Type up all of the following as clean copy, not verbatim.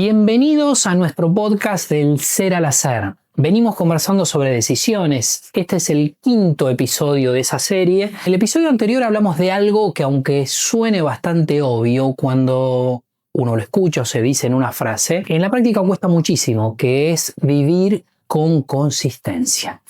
Bienvenidos a nuestro podcast del Ser al Hacer. Venimos conversando sobre decisiones. Este es el 5º episodio de esa serie. En el episodio anterior hablamos de algo que, aunque suene bastante obvio cuando uno lo escucha o se dice en una frase, en la práctica cuesta muchísimo, que es vivir con consistencia.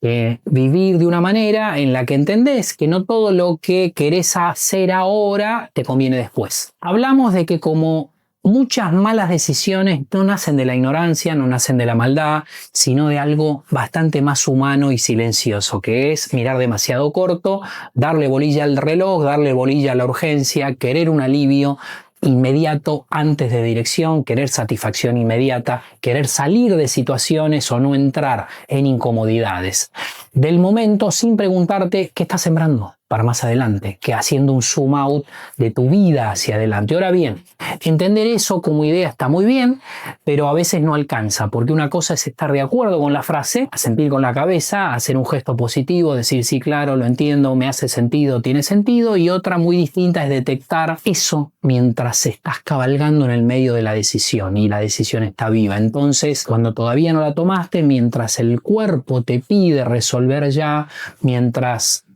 Vivir de una manera en la que entendés que no todo lo que querés hacer ahora te conviene después. Hablamos de que como muchas malas decisiones no nacen de la ignorancia, no nacen de la maldad, sino de algo bastante más humano y silencioso, que es mirar demasiado corto, darle bolilla al reloj, darle bolilla a la urgencia, querer un alivio inmediato antes de dirección, querer satisfacción inmediata, querer salir de situaciones o no entrar en incomodidades del momento sin preguntarte qué estás sembrando para más adelante, que haciendo un zoom out de tu vida hacia adelante. Ahora bien, entender eso como idea está muy bien, pero a veces no alcanza, porque una cosa es estar de acuerdo con la frase, asentir con la cabeza, hacer un gesto positivo, decir sí, claro, lo entiendo, me hace sentido, tiene sentido, y otra muy distinta es detectar eso mientras estás cabalgando en el medio de la decisión y la decisión está viva. Entonces, cuando todavía no la tomaste, mientras el cuerpo te pide resolver ya, mientras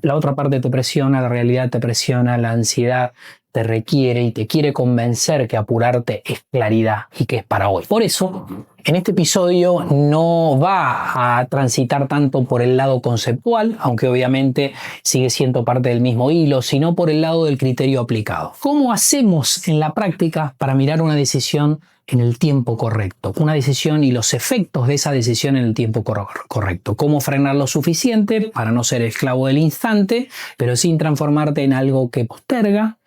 la otra parte te presiona, la realidad te presiona, la ansiedad te requiere y te quiere convencer que apurarte es claridad y que es para hoy. Por eso, en este episodio no va a transitar tanto por el lado conceptual, aunque obviamente sigue siendo parte del mismo hilo, sino por el lado del criterio aplicado. ¿Cómo hacemos en la práctica para mirar una decisión en el tiempo correcto? Una decisión y los efectos de esa decisión en el tiempo correcto. ¿Cómo frenar lo suficiente para no ser esclavo del instante, pero sin transformarte en algo que posterga,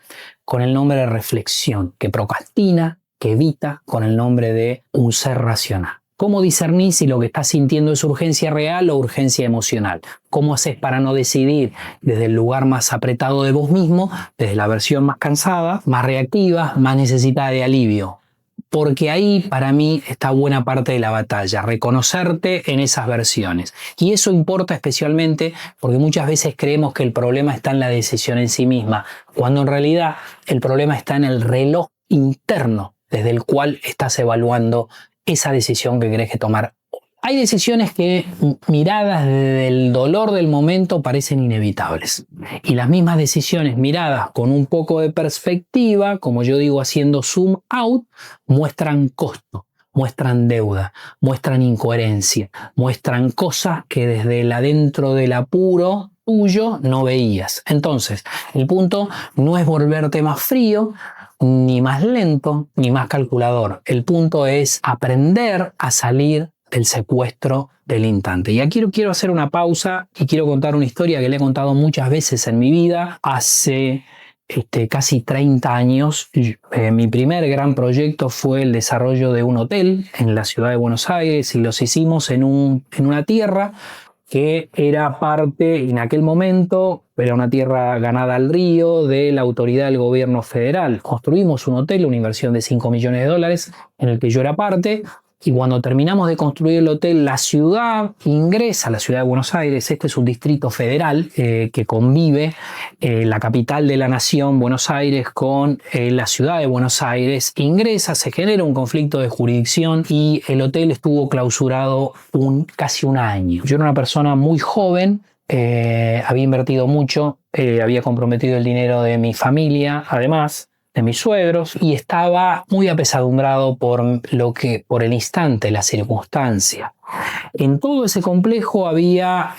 con el nombre de reflexión, que procrastina, que evita, con el nombre de un ser racional? ¿Cómo discernir si lo que estás sintiendo es urgencia real o urgencia emocional? ¿Cómo haces para no decidir desde el lugar más apretado de vos mismo, desde la versión más cansada, más reactiva, más necesitada de alivio? Porque ahí para mí está buena parte de la batalla, reconocerte en esas versiones. Y eso importa especialmente porque muchas veces creemos que el problema está en la decisión en sí misma, cuando en realidad el problema está en el reloj interno desde el cual estás evaluando esa decisión que querés que tomar. Hay decisiones que, miradas desde el dolor del momento, parecen inevitables. Y las mismas decisiones miradas con un poco de perspectiva, como yo digo haciendo zoom out, muestran costo, muestran deuda, muestran incoherencia, muestran cosas que desde el adentro del apuro tuyo no veías. Entonces, el punto no es volverte más frío, ni más lento, ni más calculador. El punto es aprender a salir del secuestro del instante. Y aquí quiero hacer una pausa y quiero contar una historia que le he contado muchas veces en mi vida. Hace casi 30 años, mi primer gran proyecto fue el desarrollo de un hotel en la ciudad de Buenos Aires, y los hicimos en una tierra que era parte, en aquel momento, era una tierra ganada al río de la autoridad del gobierno federal. Construimos un hotel, una inversión de $5 millones, en el que yo era parte. Y cuando terminamos de construir el hotel, la ciudad ingresa, la ciudad de Buenos Aires, este es un distrito federal que convive la capital de la nación, Buenos Aires, con la ciudad de Buenos Aires, ingresa, se genera un conflicto de jurisdicción y el hotel estuvo clausurado casi un año. Yo era una persona muy joven, había invertido mucho, había comprometido el dinero de mi familia, además de mis suegros, y estaba muy apesadumbrado por el instante, la circunstancia. En todo ese complejo había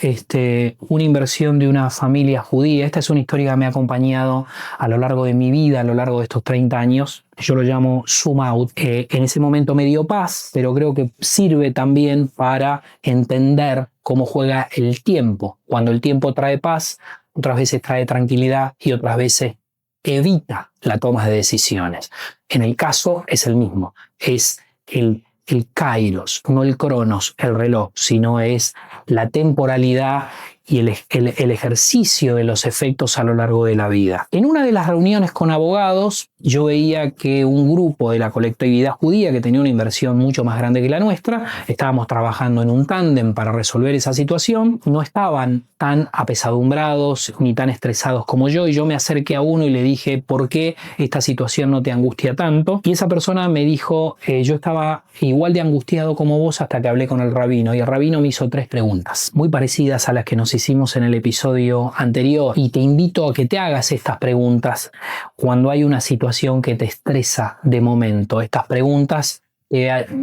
una inversión de una familia judía. Esta es una historia que me ha acompañado a lo largo de mi vida, a lo largo de estos 30 años. Yo lo llamo zoom out. En ese momento me dio paz, pero creo que sirve también para entender cómo juega el tiempo. Cuando el tiempo trae paz, otras veces trae tranquilidad y otras veces evita la toma de decisiones. En el caso es el mismo, es el kairos, no el cronos, el reloj, sino es la temporalidad y el ejercicio de los efectos a lo largo de la vida. En una de las reuniones con abogados, yo veía que un grupo de la colectividad judía, que tenía una inversión mucho más grande que la nuestra, estábamos trabajando en un tándem para resolver esa situación, no estaban tan apesadumbrados ni tan estresados como yo, y yo me acerqué a uno y le dije, ¿por qué esta situación no te angustia tanto? Y esa persona me dijo, yo estaba igual de angustiado como vos hasta que hablé con el rabino, y el rabino me hizo 3 preguntas, muy parecidas a las que nos hicimos en el episodio anterior, y te invito a que te hagas estas preguntas cuando hay una situación que te estresa de momento. Estas preguntas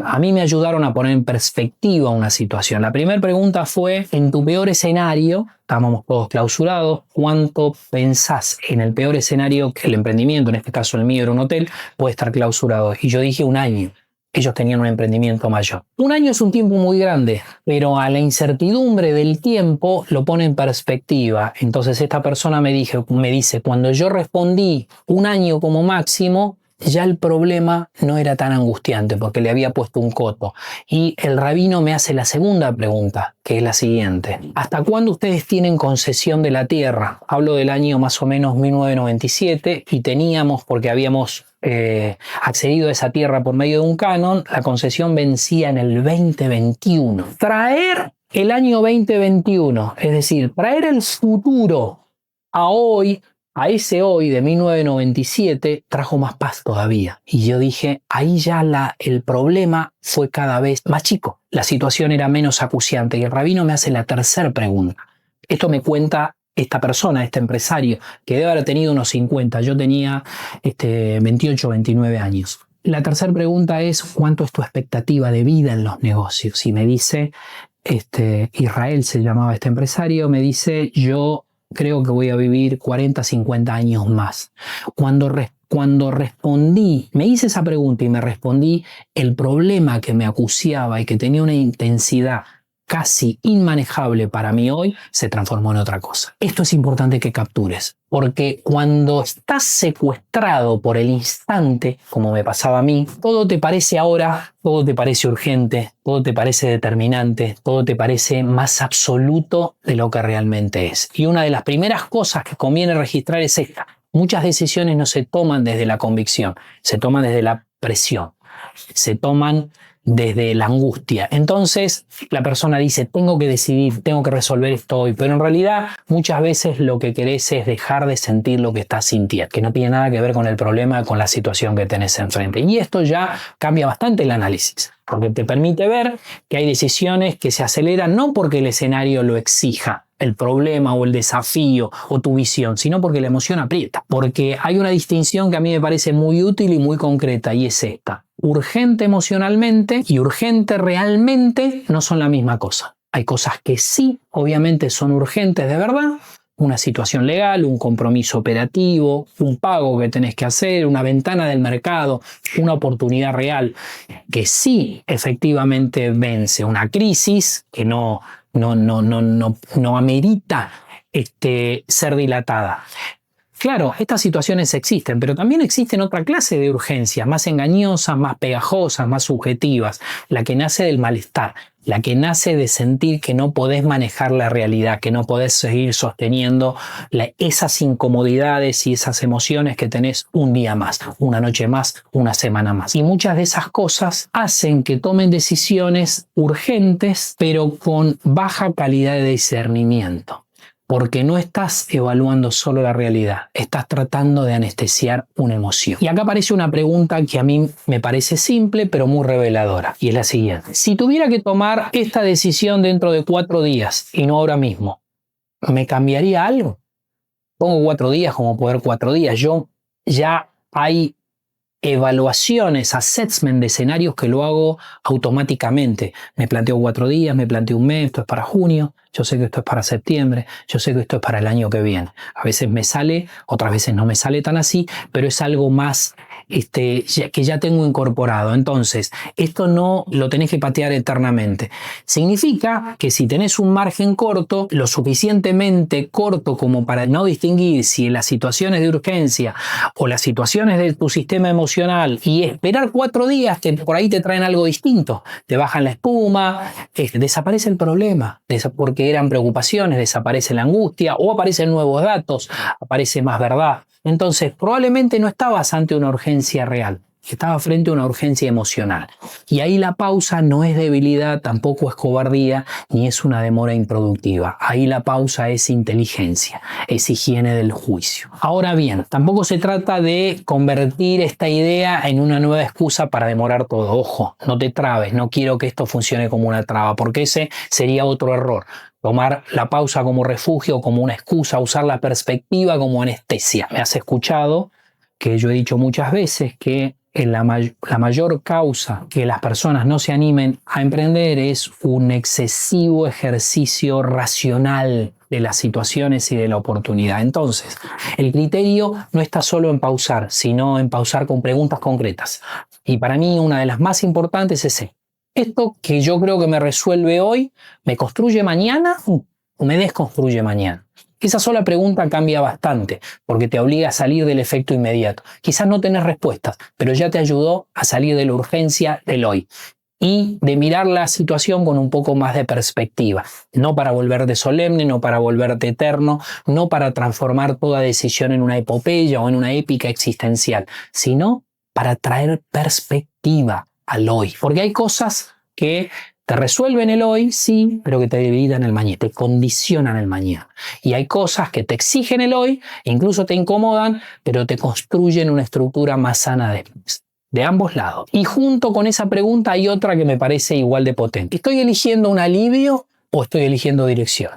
a mí me ayudaron a poner en perspectiva una situación. La primera pregunta fue, en tu peor escenario, estábamos todos clausurados, ¿cuánto pensás en el peor escenario que el emprendimiento, en este caso el mío era un hotel, puede estar clausurado? Y yo dije 1 año. Ellos tenían un emprendimiento mayor. 1 año es un tiempo muy grande, pero a la incertidumbre del tiempo lo pone en perspectiva. Entonces esta persona me dice, cuando yo respondí 1 año como máximo, ya el problema no era tan angustiante porque le había puesto un coto. Y el rabino me hace la segunda pregunta, que es la siguiente. ¿Hasta cuándo ustedes tienen concesión de la tierra? Hablo del año más o menos 1997 y teníamos, porque habíamos accedido a esa tierra por medio de un canon, la concesión vencía en el 2021. Traer el año 2021, es decir, traer el futuro a hoy, a ese hoy de 1997, trajo más paz todavía. Y yo dije, ahí ya el problema fue cada vez más chico. La situación era menos acuciante. Y el rabino me hace la tercera pregunta. Esto me cuenta esta persona, este empresario, que debe haber tenido unos 50. Yo tenía 28, 29 años. La tercera pregunta es, ¿cuánto es tu expectativa de vida en los negocios? Y me dice, Israel se llamaba este empresario, me dice, yo creo que voy a vivir 40, 50 años más. Cuando respondí, me hice esa pregunta y me respondí, el problema que me acuciaba y que tenía una intensidad casi inmanejable para mí hoy, se transformó en otra cosa. Esto es importante que captures, porque cuando estás secuestrado por el instante, como me pasaba a mí, todo te parece ahora, todo te parece urgente, todo te parece determinante, todo te parece más absoluto de lo que realmente es. Y una de las primeras cosas que conviene registrar es esta. Muchas decisiones no se toman desde la convicción, se toman desde la presión, se toman desde la angustia. Entonces la persona dice, tengo que decidir, tengo que resolver esto hoy, pero en realidad muchas veces lo que querés es dejar de sentir lo que estás sintiendo, que no tiene nada que ver con el problema, con la situación que tenés enfrente. Y esto ya cambia bastante el análisis, porque te permite ver que hay decisiones que se aceleran no porque el escenario lo exija, el problema o el desafío o tu visión, sino porque la emoción aprieta. Porque hay una distinción que a mí me parece muy útil y muy concreta, y es esta. Urgente emocionalmente y urgente realmente no son la misma cosa. Hay cosas que sí, obviamente son urgentes de verdad, una situación legal, un compromiso operativo, un pago que tenés que hacer, una ventana del mercado, una oportunidad real, que sí efectivamente vence una crisis que no amerita ser dilatada. Claro, estas situaciones existen, pero también existen otra clase de urgencias, más engañosas, más pegajosas, más subjetivas, la que nace del malestar, la que nace de sentir que no podés manejar la realidad, que no podés seguir sosteniendo esas incomodidades y esas emociones que tenés un día más, una noche más, una semana más. Y muchas de esas cosas hacen que tomen decisiones urgentes, pero con baja calidad de discernimiento. Porque no estás evaluando solo la realidad, estás tratando de anestesiar una emoción. Y acá aparece una pregunta que a mí me parece simple, pero muy reveladora, y es la siguiente. Si tuviera que tomar esta decisión dentro de 4 días, y no ahora mismo, ¿me cambiaría algo? Pongo 4 días como poder 4 días. Ya hay evaluaciones, assessment de escenarios que lo hago automáticamente. Me planteo 4 días, me planteo un mes, esto es para junio, yo sé que esto es para septiembre, yo sé que esto es para el año que viene. A veces me sale, otras veces no me sale tan así, pero es algo más que ya tengo incorporado. Entonces, esto no lo tenés que patear eternamente. Significa que si tenés un margen corto, lo suficientemente corto como para no distinguir si las situaciones de urgencia o las situaciones de tu sistema emocional, y esperar 4 días que por ahí te traen algo distinto, te bajan la espuma, desaparece el problema, porque eran preocupaciones, desaparece la angustia o aparecen nuevos datos, aparece más verdad. Entonces, probablemente no estabas ante una urgencia real, estaba frente a una urgencia emocional. Y ahí la pausa no es debilidad, tampoco es cobardía, ni es una demora improductiva. Ahí la pausa es inteligencia, es higiene del juicio. Ahora bien, tampoco se trata de convertir esta idea en una nueva excusa para demorar todo. Ojo, no te trabes, no quiero que esto funcione como una traba, porque ese sería otro error. Tomar la pausa como refugio, como una excusa, usar la perspectiva como anestesia. Me has escuchado que yo he dicho muchas veces que la mayor causa que las personas no se animen a emprender es un excesivo ejercicio racional de las situaciones y de la oportunidad. Entonces, el criterio no está solo en pausar, sino en pausar con preguntas concretas. Y para mí una de las más importantes es ¿esto que yo creo que me resuelve hoy, me construye mañana o me desconstruye mañana? Esa sola pregunta cambia bastante, porque te obliga a salir del efecto inmediato. Quizás no tenés respuestas, pero ya te ayudó a salir de la urgencia del hoy y de mirar la situación con un poco más de perspectiva. No para volverte solemne, no para volverte eterno, no para transformar toda decisión en una epopeya o en una épica existencial, sino para traer perspectiva al hoy. Porque hay cosas que te resuelven el hoy, sí, pero que te debilitan el mañana, te condicionan el mañana. Y hay cosas que te exigen el hoy, incluso te incomodan, pero te construyen una estructura más sana después. De ambos lados. Y junto con esa pregunta hay otra que me parece igual de potente. ¿Estoy eligiendo un alivio o estoy eligiendo dirección?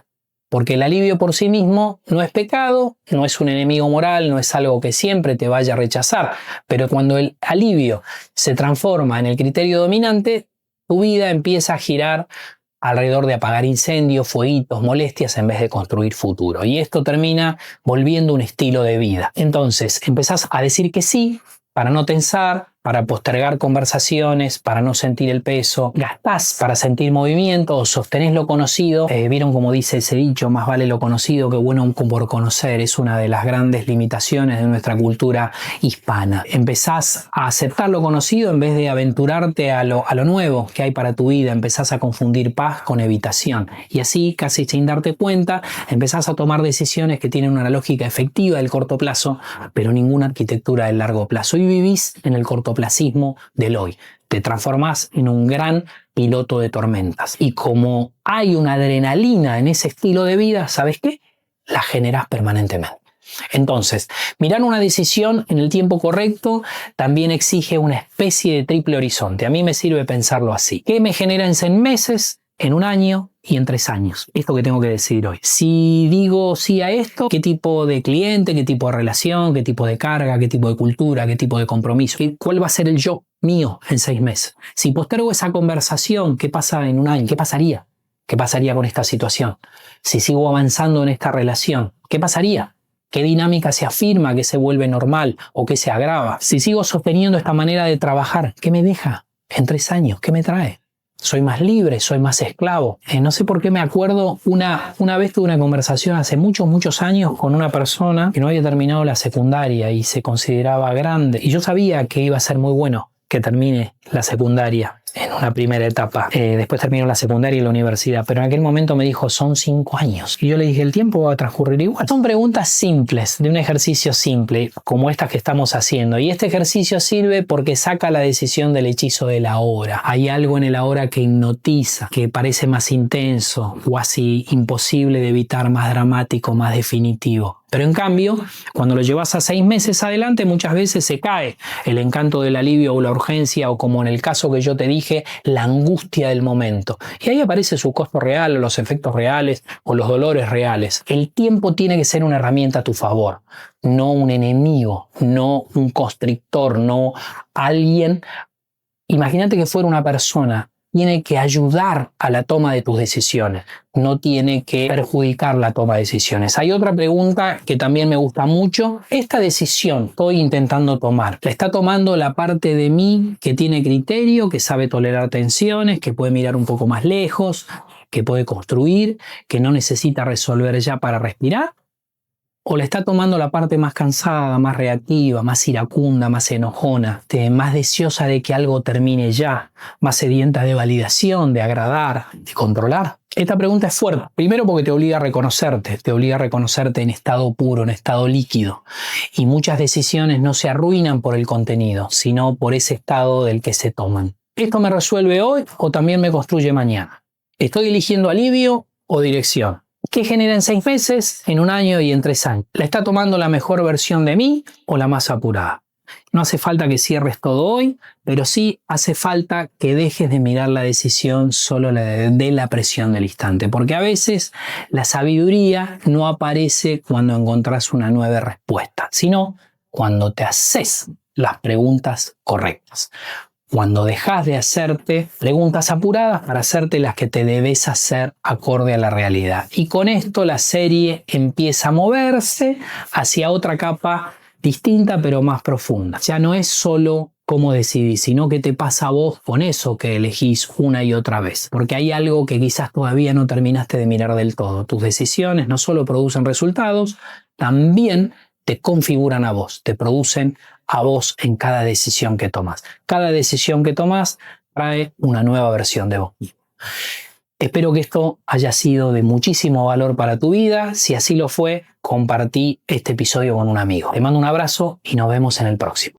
Porque el alivio por sí mismo no es pecado, no es un enemigo moral, no es algo que siempre te vaya a rechazar. Pero cuando el alivio se transforma en el criterio dominante, tu vida empieza a girar alrededor de apagar incendios, fueguitos, molestias en vez de construir futuro. Y esto termina volviendo un estilo de vida. Entonces empezás a decir que sí para no tensar, para postergar conversaciones, para no sentir el peso, gastás para sentir movimiento o sostenés lo conocido. Vieron como dice ese dicho, más vale lo conocido que bueno por conocer. Es una de las grandes limitaciones de nuestra cultura hispana. Empezás a aceptar lo conocido en vez de aventurarte a lo nuevo que hay para tu vida. Empezás a confundir paz con evitación. Y así, casi sin darte cuenta, empezás a tomar decisiones que tienen una lógica efectiva del corto plazo, pero ninguna arquitectura del largo plazo. Y vivís en el cortoplacismo del hoy. Te transformás en un gran piloto de tormentas. Y como hay una adrenalina en ese estilo de vida, ¿sabes qué? La generás permanentemente. Entonces, mirar una decisión en el tiempo correcto también exige una especie de triple horizonte. A mí me sirve pensarlo así. ¿Qué me genera en 6 meses? En 1 año y en 3 años. Esto que tengo que decidir hoy. Si digo sí a esto, ¿qué tipo de cliente, qué tipo de relación, qué tipo de carga, qué tipo de cultura, qué tipo de compromiso? ¿Cuál va a ser el yo mío en 6 meses? Si postergo esa conversación, ¿qué pasa en 1 año? ¿Qué pasaría? ¿Qué pasaría con esta situación? Si sigo avanzando en esta relación, ¿qué pasaría? ¿Qué dinámica se afirma, que se vuelve normal o que se agrava? Si sigo sosteniendo esta manera de trabajar, ¿qué me deja en 3 años? ¿Qué me trae? Soy más libre, soy más esclavo. No sé por qué me acuerdo, una vez tuve una conversación hace muchos años con una persona que no había terminado la secundaria y se consideraba grande. Y yo sabía que iba a ser muy bueno que termine la secundaria en una primera etapa. Después terminó la secundaria y la universidad, pero en aquel momento me dijo, son 5 años. Y yo le dije, el tiempo va a transcurrir igual. Son preguntas simples, de un ejercicio simple, como estas que estamos haciendo. Y este ejercicio sirve porque saca la decisión del hechizo de la hora. Hay algo en el ahora que hipnotiza, que parece más intenso, o así imposible de evitar, más dramático, más definitivo. Pero en cambio, cuando lo llevas a 6 meses adelante, muchas veces se cae el encanto del alivio o la urgencia, o como en el caso que yo te dije, la angustia del momento. Y ahí aparece su costo real, o los efectos reales, o los dolores reales. El tiempo tiene que ser una herramienta a tu favor, no un enemigo, no un constrictor, no alguien. Imagínate que fuera una persona tiene que ayudar a la toma de tus decisiones, no tiene que perjudicar la toma de decisiones. Hay otra pregunta que también me gusta mucho. Esta decisión que estoy intentando tomar, ¿la está tomando la parte de mí que tiene criterio, que sabe tolerar tensiones, que puede mirar un poco más lejos, que puede construir, que no necesita resolver ya para respirar? ¿O la está tomando la parte más cansada, más reactiva, más iracunda, más enojona, más deseosa de que algo termine ya, más sedienta de validación, de agradar, de controlar? Esta pregunta es fuerte. Primero porque te obliga a reconocerte en estado puro, en estado líquido. Y muchas decisiones no se arruinan por el contenido, sino por ese estado del que se toman. ¿Esto me resuelve hoy o también me construye mañana? ¿Estoy eligiendo alivio o dirección? ¿Qué genera en 6 meses, en 1 año y en 3 años? ¿La está tomando la mejor versión de mí o la más apurada? No hace falta que cierres todo hoy, pero sí hace falta que dejes de mirar la decisión solo de la presión del instante, porque a veces la sabiduría no aparece cuando encontrás una nueva respuesta, sino cuando te haces las preguntas correctas. Cuando dejas de hacerte preguntas apuradas para hacerte las que te debes hacer acorde a la realidad. Y con esto la serie empieza a moverse hacia otra capa distinta pero más profunda. Ya no es solo cómo decidís, sino qué te pasa a vos con eso que elegís una y otra vez. Porque hay algo que quizás todavía no terminaste de mirar del todo. Tus decisiones no solo producen resultados, también te configuran a vos, te producen a vos en cada decisión que tomas. Cada decisión que tomas trae una nueva versión de vos mismo. Espero que esto haya sido de muchísimo valor para tu vida. Si así lo fue, compartí este episodio con un amigo. Te mando un abrazo y nos vemos en el próximo.